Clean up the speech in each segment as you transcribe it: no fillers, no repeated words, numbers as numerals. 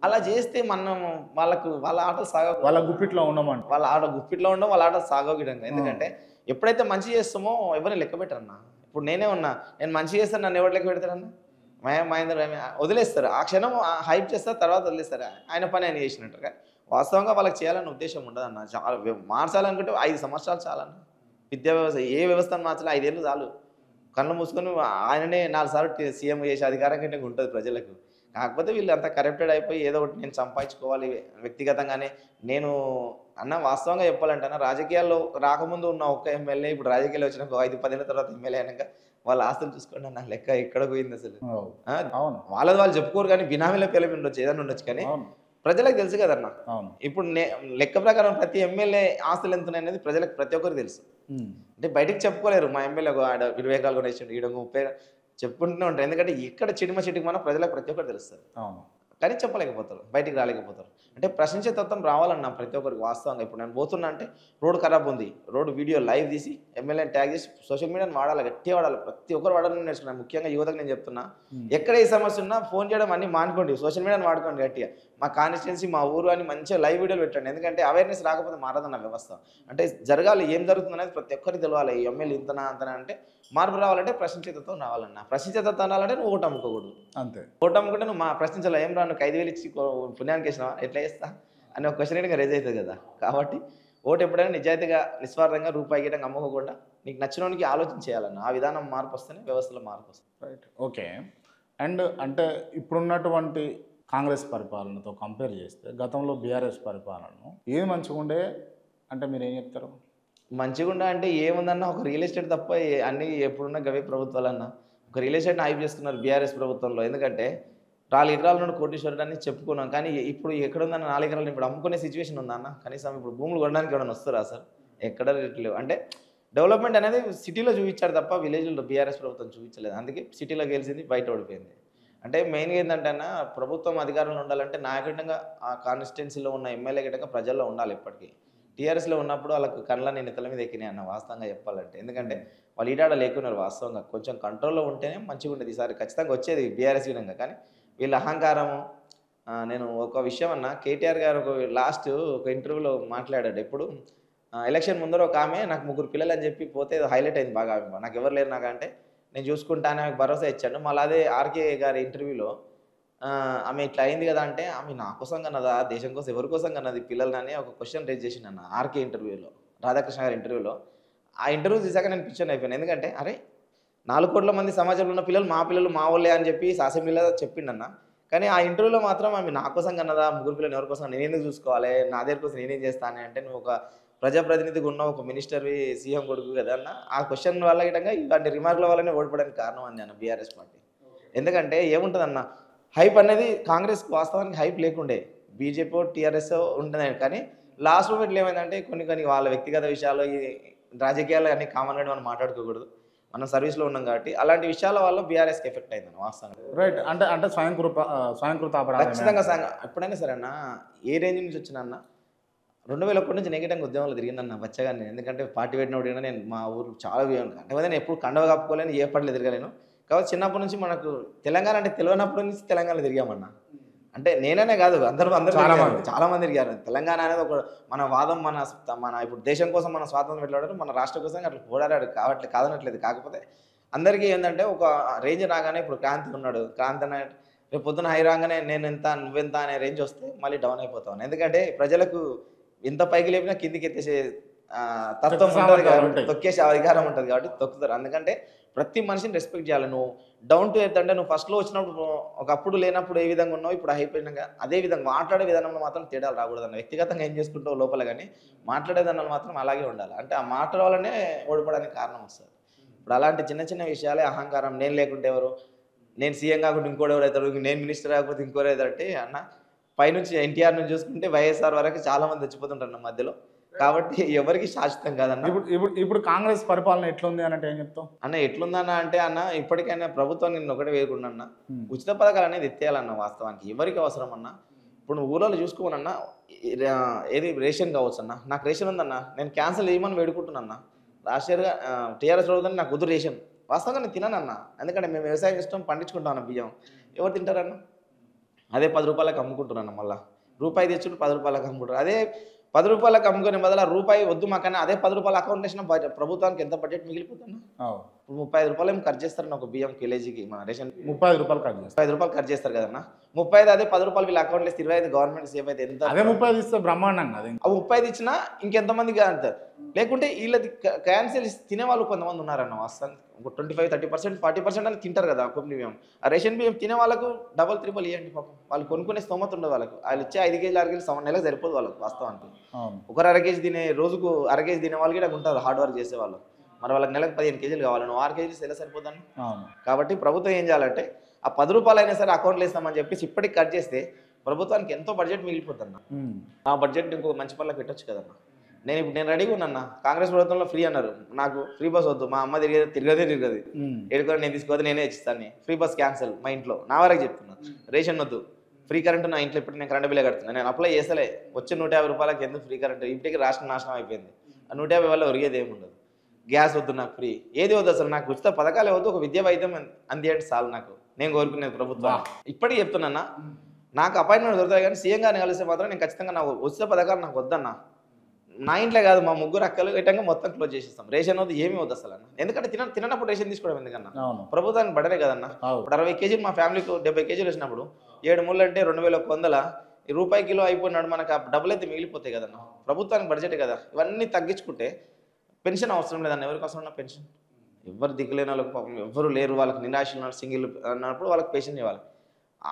అలా చేస్తే మనం వాళ్ళ ఆటలు వాళ్ళ గుప్పిట్లో ఉండమంట. వాళ్ళ ఆట గుప్పిట్లో ఉండడం, వాళ్ళ ఆట సాగోగియడం. ఆ! ఎందుకంటే ఎప్పుడైతే మంచి చేస్తామో ఎవరిని లెక్క పెట్టరన్న. ఇప్పుడు నేనే ఉన్నా. నేను మంచి చేస్తాను నన్ను ఎవరు లెక్క పెడతారన్న? మహేందర్ వదిలేస్తారు. ఆ క్షణం హైప్ చేస్తారు. తర్వాత వదిలేస్తారు. ఆయన పని ఆయన చేసినట్టుగా. వాస్తవంగా వాళ్ళకి చేయాలన్న ఉద్దేశ్యం ఉండదన్న. చాలా మార్చాలనుకుంటే 5 సంవత్సరాలు చాలన్న. విద్యా వ్యవస్థ ఏ వ్యవస్థను మార్చాలి 5 ఏళ్ళు చాలు. కళ్ళు మూసుకొని ఆయననే 4 సార్లు సీఎం చేసే అధికారం కంటే ఉంటది ప్రజలకు. కాకపోతే వీళ్ళంతా కరప్టెడ్ అయిపోయి ఏదో ఒకటి నేను సంపాదించుకోవాలి వ్యక్తిగతంగానే నేను వాస్తవంగా చెప్పాలంటే రాజకీయాల్లో రాకముందు ఉన్న ఒక్క ఎమ్మెల్యే ఇప్పుడు రాజకీయాల్లో వచ్చినాక 5, 10 ఏళ్ల తర్వాత ఎమ్మెల్యే అయినాక వాళ్ళ ఆస్తులు చూసుకోండి అన్న లెక్క ఎక్కడ పోయిందసలు. ఓహ్! ఆ! అవును. వాళ్ళది వాళ్ళు చెప్పుకోరు గానీ బినామీల పేర్ల మీద ఉండొచ్చు. ఏదైనా ఉండొచ్చు కానీ అవును. ప్రజలకు తెలుసు కదన్న. అవును. ఇప్పుడు లెక్క ప్రకారం ప్రతి ఎమ్మెల్యే ఆస్తులు ఎంతున్నాయనేది ప్రజలకు ప్రతి ఒక్కరికి తెలుసు. హ్మ్. అంటే బయటికి చెప్పుకోలేరు. మా ఎమ్మెల్యే ఆడ 20 ఎకరాలు కొనేసిండు. ఈడ 30 చెప్పుకుంటూనే ఉంటారు. ఎందుకంటే ఎక్కడ చిటిమనో ప్రజలకు ప్రతి ఒక్కటి తెలుస్తది. అవును. కానీ చెప్పలేకపోతారు. బయటికి రాలేకపోతారు. అంటే ప్రశ్నించే తత్వం రావాలన్న ప్రతి ఒక్కరికి వాస్తవంగా. ఇప్పుడు నేను పోతున్నా అంటే రోడ్ ఖరాబ్ ఉంది. రోడ్ వీడియో లైవ్ తీసి ఎమ్మెల్యేని ట్యాగ్ చేసి సోషల్ మీడియాని వాడాలి. గట్టిగా వాడాలి. ప్రతి ఒక్కరు వాడాలని నేర్చుకున్నాను. ముఖ్యంగా యువతకు నేను చెప్తున్నా. హ్మ్. ఎక్కడ ఏ సమస్య ఉన్నా ఫోన్ చేయడం అన్నీ మానుకోండి. సోషల్ మీడియాని వాడుకోండి గట్టిగా. మా కాన్స్టిట్యుయెన్సీ, మా ఊరు అని మంచిగా లైవ్ వీడియోలు పెట్టండి. ఎందుకంటే అవేర్‌నెస్ రాకపోతే మారదన్న వ్యవస్థ. అంటే జరగాలి. ఏం జరుగుతుందనేది ప్రతి ఒక్కరికి తెలవాలి. ఈ ఎమ్మెల్యే ఇంతనా, అంతనా అంటే మార్పు రావాలంటే ప్రశ్నించే తత్వం రావాలన్న. ప్రశ్నించే తత్వం రావాలంటే నువ్వు ఓటు అమ్ముకోకూడదు. అంతే. ఓటు అమ్ముకుంటే నువ్వు ప్రశ్నించాలా? ఏం రా నువ్వు 5,000 ఇచ్చి పుణ్యానికేసినావా? ఎట్లా చేస్తా? అనే ఒక క్వెషన్ ఈడగా రైజ్ అయితది కదా! కాబట్టి ఓటు ఎప్పుడైనా నిజాయితీగా, నిస్వార్థంగా రూపాయి గిట్టంగా అమ్ముకోకుండా నీకు నచ్చినోనికి ఆలోచన చేయాలన్న. ఆ విధానం మార్పొస్తేనే వ్యవస్థలో మార్పొస్తది. రైట్. ఓకే. అండ్ అంటే ఇప్పుడున్నటువంటి కాంగ్రెస్ పరిపాలనతో కంపేర్ చేస్తే గతంలో బీఆర్ఎస్ పరిపాలనను ఏది మంచిగుండే అంటే మీరేం చెప్తారు? మంచిగుండా అంటే ఏముందన్న ఒక రియల్ ఎస్టేట్ తప్ప అన్నీ ఎప్పుడున్న గవే ప్రభుత్వాలన్న. ఒక రియల్ ఎస్టేట్‌ని హైప్ చేస్తున్నారు బీఆర్ఎస్ ప్రభుత్వంలో. ఎందుకంటే 4 ఎకరాల నుండి కోటీశ్వరుడని చెప్పుకున్నాం. కానీ ఇప్పుడు ఎక్కడుందన్న 4 ఎకరాలను ఇప్పుడు అమ్ముకునే సిట్యుయేషన్ ఉందా అన్న? కనీసం ఇప్పుడు భూములు కొనడానికి ఎవరైనా వస్తుర్రా అసలు? ఎక్కడ రేట్లు లేవు. అంటే డెవలప్‌మెంట్ అనేది సిటీలో చూపించాడు తప్ప విలేజ్‌లో బీఆర్ఎస్ ప్రభుత్వం చూపించలేదు. అందుకే సిటీలో గెలిచింది, బయట ఓడిపోయింది. అంటే మెయిన్‌గా ఏందంటే అన్న ప్రభుత్వం అధికారంలో ఉండాలంటే న్యాయబద్ధంగా ఆ కాన్స్టిట్యుయెన్సీలో ఉన్న ఎమ్మెల్యే గిట్టంగా ప్రజల్లో ఉండాలి ఎప్పటికి. టీఆర్ఎస్‌లో ఉన్నప్పుడు వాళ్ళకి కళ్ళన్నీ నెత్తుల మీద ఎక్కినాయి అన్న వాస్తవంగా చెప్పాలంటే. ఎందుకంటే వాళ్ళు ఈడాడ లేకున్నారు వాస్తవంగా. కొంచెం కంట్రోల్‌లో ఉంటేనే మంచిగుండేది. ఈసారి ఖచ్చితంగా వచ్చేది బీఆర్ఎస్ విధంగా. కానీ వీళ్ళ అహంకారము నేను ఒక విషయం అన్నా కేటీఆర్ గారు ఒక ఇంటర్వ్యూలో మాట్లాడాడు. ఎప్పుడు ఎలక్షన్ ముందర ఒక ఆమె నాకు 3 పిల్లలని చెప్పి పోతే హైలైట్ అయింది బాగా. నాకెవరు లేరు నాకంటే నేను చూసుకుంటా అని ఆమెకు భరోసా ఇచ్చాడు. మళ్ళీ అదే ఆర్‌కే గారి ఇంటర్వ్యూలో ఆమె ఇట్లా అయింది గదా! అంటే ఆమె నా కోసం కన్నదా? దేశం కోసం ఎవరి కోసం కన్నది పిల్లలని ఒక క్వెషన్ రైజ్ చేసిండన్న ఆర్‌కే ఇంటర్వ్యూలో. రాధాకృష్ణ గారి ఇంటర్వ్యూలో. ఆ ఇంటర్వ్యూ చూసాక నేను పిచ్చోని అయిపోయాను. ఎందుకంటే అరే! 4,00,00,000 మంది సమాజంలో ఉన్న పిల్లలు మా పిల్లలు మా వోళ్ళే అని చెప్పి అసెంబ్లీలో చెప్పిండన్న. కానీ ఆ ఇంటర్వ్యూలో మాత్రం ఆమె నా కోసం కన్నదా? ముగ్గురు పిల్లల్ని ఎవరి కోసం నేనెందుకు చూసుకోవాలి? నా దగ్గర కోసం నేనేం చేస్తా అని అంటే నువ్వు ఒక ప్రజాప్రతినిధిగా ఉన్నావు. ఒక మినిస్టర్‌వి, సీఎం కొడుకువి కదా అన్న. ఆ క్వెషన్ వల్ల గిట్టంగా ఇలాంటి రిమార్క్‌ల వల్లనే ఓడిపోవడానికి కారణం అన్నాను బీఆర్ఎస్ పార్టీ. ఎందుకంటే ఏముంటదన్న హైప్ అనేది కాంగ్రెస్‌కి వాస్తవానికి హైప్ లేకుండే. బీజేపీ, టీఆర్ఎస్ ఉంటున్నాయి. కానీ లాస్ట్ మూమెంట్‌లో ఏమైందంటే కొన్ని కొన్ని వాళ్ళ వ్యక్తిగత విషయాలు ఈ రాజకీయాలు అన్నీ కామన్‌గానే మనం మాట్లాడుకోకూడదు. మనం సర్వీస్‌లో ఉన్నాం కాబట్టి అలాంటి విషయాల వల్ల బీఆర్ఎస్‌కి ఎఫెక్ట్ అయిందన్న వాస్తవంగా. రైట్. అంటే అంటే స్వయంకృత అపరాధమే ఖచ్చితంగా అంటారు. ఎప్పుడైనా సరే అన్న ఏ రేంజ్ నుంచి వచ్చినా అన్న 2001 నుంచి నెగెటివ్‌గా ఉద్యమంలో తిరిగిందన్న బచ్చగాన్ని. ఎందుకంటే పార్టీ పెట్టినప్పుడు కూడా నేను మా ఊరు చాలా అంటే నేను ఎప్పుడు కండువ కప్పుకోలేను, ఏ పార్టీలో తిరగలేను. కాబట్టి చిన్నప్పటి నుంచి మనకు తెలంగాణ అంటే తెలవనప్పటి నుంచి తెలంగాణలో తిరిగామన్న. అంటే నేననే కాదు అందరూ అందరూ చాలా తిరిగారు. మంది. చాలా మంది తిరిగారు. తెలంగాణ అనేది ఒక మన వాదం మన ఇప్పుడు దేశం కోసం మనం స్వాతంత్రం పెట్టాడు. మన రాష్ట్రం కోసం అట్లా పోరాడాడు కాబట్టి కాదనట్లేదు. కాకపోతే అందరికీ ఏందంటే ఒక రేంజ్ రాగానే ఇప్పుడు క్రాంతి ఉన్నాడు. క్రాంతి అనే రేపు పొద్దున హై రాగానే నేనెంత నువ్వెంత అనే రేంజ్ వస్తే మళ్ళీ డౌన్ అయిపోతాం. ఎందుకంటే ప్రజలకు ఎంత పైకి లేపినా కిందికి ఎత్తేసే తత్వం ఉంటది సామర్థ్యాలు కాబట్టి ఉంటాయి. తొక్కేసే అధికారం ఉంటది కాబట్టి తొక్కుతారు. ఎందుకంటే ప్రతి మనిషిని రెస్పెక్ట్ చేయాలి. నువ్వు డౌన్ టు ఎర్త్ అంటే నువ్వు ఫస్ట్‌లో వచ్చినప్పుడు ఒకప్పుడు లేనప్పుడు ఏ విధంగా ఉన్నావో ఇప్పుడు అయిపోయినాక అదే విధంగా మాట్లాడే విధానంలో మాత్రం తేడాలు రాకూడదన్న. వ్యక్తిగతంగా ఏం చేసుకుంటావో లోపల గాని మాట్లాడే దానిలో మాత్రం అలాగే ఉండాలి. అంటే ఆ మాటల వల్లనే ఓడిపోవడానికి కారణం వస్తది. ఇప్పుడు అలాంటి చిన్న చిన్న విషయాలే అహంకారం నేను లేకుంటే ఎవరు? నేను సీఎం కాకుంటే ఇంకోడెవడైతాడు? నేను మినిస్టర్ కాకపోతే ఇంకోరైతాడంటే అన్న పైనుంచి ఎన్టీఆర్ నుంచి చూసుకుంటే వైఎస్ఆర్ వరకు చాలా మంది చచ్చిపోతుంటారన్న మధ్యలో. కాబట్టి ఎవరికీ శాశ్వతం కాదన్న. ఇప్పుడు ఇప్పుడు ఇప్పుడు కాంగ్రెస్ పరిపాలన ఎట్లుంది అనంటే ఏం చెప్తావు? అన్న ఎట్లుందన్న అంటే అన్న ఇప్పటికైనా ప్రభుత్వం నిన్ను ఒకటే వేడుకుంటున్నా హ్మ్. ఉచిత పథకాలు అనేది ఎత్తేయాలన్న వాస్తవానికి ఎవరికి అవసరం అన్న ఇప్పుడు నువ్వు ఊళ్ళో చూసుకోమన్నా ఏది రేషన్ కావచ్చు అన్న నాకు రేషన్ ఉందన్న నేను క్యాన్సిల్ చేయమని వేడుకుంటున్నా లాస్ట్ ఇయర్గా టీఆర్ఎస్ రోజు నాకు కుదురు రేషన్ వాస్తవంగా నేను తిననన్న ఎందుకంటే మేము వ్యవసాయం ఇష్టం పండించుకుంటాం అన్న బియ్యం ఎవరు తింటారన్న అదే 10 రూపాయలకు అమ్ముకుంటున్నాను మళ్ళీ. రూపాయి తెచ్చుడు 10 రూపాయలకు అమ్ముకుంటారు. అదే 10 రూపాయలకు అమ్ముకునే బదులు రూపాయి వద్దు మాకన్నా అదే 10 రూపాయల అకౌంట్ వేసిన ప్రభుత్వానికి ఎంత బడ్జెట్ మిగిలిపోతున్నా? అవు. ఇప్పుడు 35 రూపాయలు ఏమో ఖర్చు చేస్తారన్న ఒక బియ్యం కేజీకి మన రేషన్ 35 రూపాయలు కట్ చేస్తారు. 35 రూపాయలు ఖర్చు చేస్తారు కదన్నా. 35 అదే 10 రూపాయలు వీళ్ళ అకౌంట్లో 25 గవర్నమెంట్ సేఫ్ అయితే ఎంత? అదే 35 ఇస్తే బ్రహ్మాండంగా అది. ఆ 35 ఇచ్చినా ఇంకెంతమందికి అంటారు. లేకుంటే వీళ్ళది క్యాన్సిల్ తినేవాళ్ళు కొంతమంది ఉన్నారన్న వాస్తవం. ఒక 25-30% 40% అని తింటారు కదా కొన్ని బియ్యం. ఆ రేషన్ బియ్యం తినే వాళ్ళకు డబల్ ట్రిపుల్ ఇవ్వండి పాపం. వాళ్ళు కొనుక్కునే స్తోమత ఉండదు వాళ్ళకు. వాళ్ళు వచ్చే 5 కేజీలు 6 కేజీలు నెలకు సరిపోదు వాళ్ళకు వాస్తవానికి. ఒకరు 1/2 కేజీ తినే రోజుకు 1/2 కేజీ తినే వాళ్ళు కూడా ఉంటారు హార్డ్ వర్క్ చేసేవాళ్ళు. మరి వాళ్ళకి నెలకు 15 కేజీలు కావాలి. నువ్వు 6 కేజీలు ఎలా సరిపోతాను? కాబట్టి ప్రభుత్వం ఏం చేయాలంటే ఆ 10 రూపాయలు అయినా సరే అకౌంట్లో వేస్తామని చెప్పేసి ఇప్పటికి కట్ చేస్తే ప్రభుత్వానికి ఎంతో బడ్జెట్ మిగిలిపోతుందన్న. ఆ బడ్జెట్ ఇంకో మంచి పనులకు పెట్టొచ్చు కదన్న. నేను రెడీగా ఉన్నాను. కాంగ్రెస్ ప్రభుత్వంలో ఫ్రీ అన్నారు. నాకు ఫ్రీ బస్ వద్దు, మా అమ్మ తిరగదు ఎడుకొని నేను తీసుకోవద్దు, నేనే ఇస్తాను. ఫ్రీ బస్ క్యాన్సిల్ మా ఇంట్లో నా వరకు చెప్తున్నాను. రేషన్ వద్దు, ఫ్రీ కరెంట్ నా ఇంట్లో ఇప్పుడు నేను కరెంట్ బిల్లే కడుతున్నాను. నేను అప్లై చేస్తలే. వచ్చే 150 రూపాయలకి ఎందుకు ఫ్రీ కరెంట్? ఇంటికి రాష్ట్రం నాశనం అయిపోయింది. ఆ 150 వల్ల ఒరిగేది ఏమి ఉండదు. గ్యాస్ వద్దు నాకు, ఫ్రీ ఏది వద్దు అసలు. నాకు ఉచిత పథకాలే వద్దు, ఒక విద్యా వైద్యం అందించండి చాలు నాకు. నేను కోరుకునేది ప్రభుత్వం. ఇప్పటికీ చెప్తున్నా, నాకు అపాయింట్మెంట్ దొరుకుతాయి కానీ సీఎం గారిని కలిస్తే మాత్రం నేను ఖచ్చితంగా నా ఉచిత పథకాలు నాకు వద్దన్నా. నా ఇంట్లో కాదు, మా ముగ్గురు అక్కలు ఇటంగా మొత్తం క్లోజ్ చేసేస్తాం. రేషన్ వద్దు, ఏమీ వద్దు అసలు అన్న. ఎందుకంటే తిననప్పుడు రేషన్ తీసుకోవడం ఎందుకన్నా? ప్రభుత్వానికి పడనే కదన్నా. ఇప్పుడు 60 కేజీలు మా ఫ్యామిలీకి 70 కేజీలు వచ్చినప్పుడు 7 మూలు అంటే 2100 రూపాయి కిలో అయిపోయినాడు. మనకు ఆ డబ్బులు అయితే మిగిలిపోతాయి కదన్నా. ప్రభుత్వానికి బడ్జెట్ కదా. ఇవన్నీ తగ్గించుకుంటే పెన్షన్ అవసరం లేదన్న. ఎవరికి అవసరం ఉన్న పెన్షన్? ఎవరు దిక్కులేని వాళ్ళకి పాపం ఎవరు లేరు, వాళ్ళకి నిరాశ సింగిల్ అన్నప్పుడు వాళ్ళకి పెన్షన్ ఇవ్వాలి.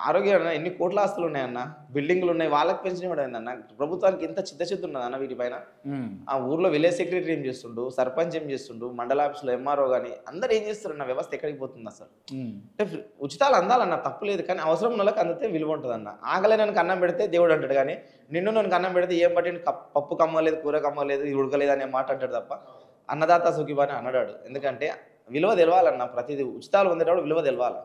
ఆరోగ్యం ఎన్ని కోట్ల ఆస్తులు ఉన్నాయన్న, బిల్డింగ్లు ఉన్నాయి, వాళ్ళకి పెన్షన్ ఇవ్వడం ఏందన్న? ప్రభుత్వానికి ఇంత చిత్తశుద్ధి ఉన్నదన్న వీటిపైన. ఆ ఊర్లో విలేజ్ సెక్రటరీ ఏం చేస్తుండు, సర్పంచ్ ఏం చేస్తుండు, మండల ఆఫీసులో ఎంఆర్ఓ కానీ అందరు ఏం చేస్తున్నారు? వ్యవస్థ ఎక్కడికి పోతుంది అసలు? అంటే ఉచితాలు అందాలన్న, తప్పులేదు. కానీ అవసరం ఉన్న వాళ్ళకి అందితే విలువ ఉంటుందన్న. ఆకలే నన్ను అన్నం పెడితే దేవుడు అంటాడు కానీ నిన్ను నన్ను అన్నం పెడితే ఏం పట్టింది? పప్పు కమ్మలేదు, కూర కమ్మలేదు, ఇది ఉడకలేదు అనే మాట అంటాడు తప్ప అన్నదాత సుఖిబాని అన్నాడు. ఎందుకంటే విలువ తెలవాలన్న. ప్రతిదీ ఉచితాలు పొందేటప్పుడు విలువ తెలవాలి.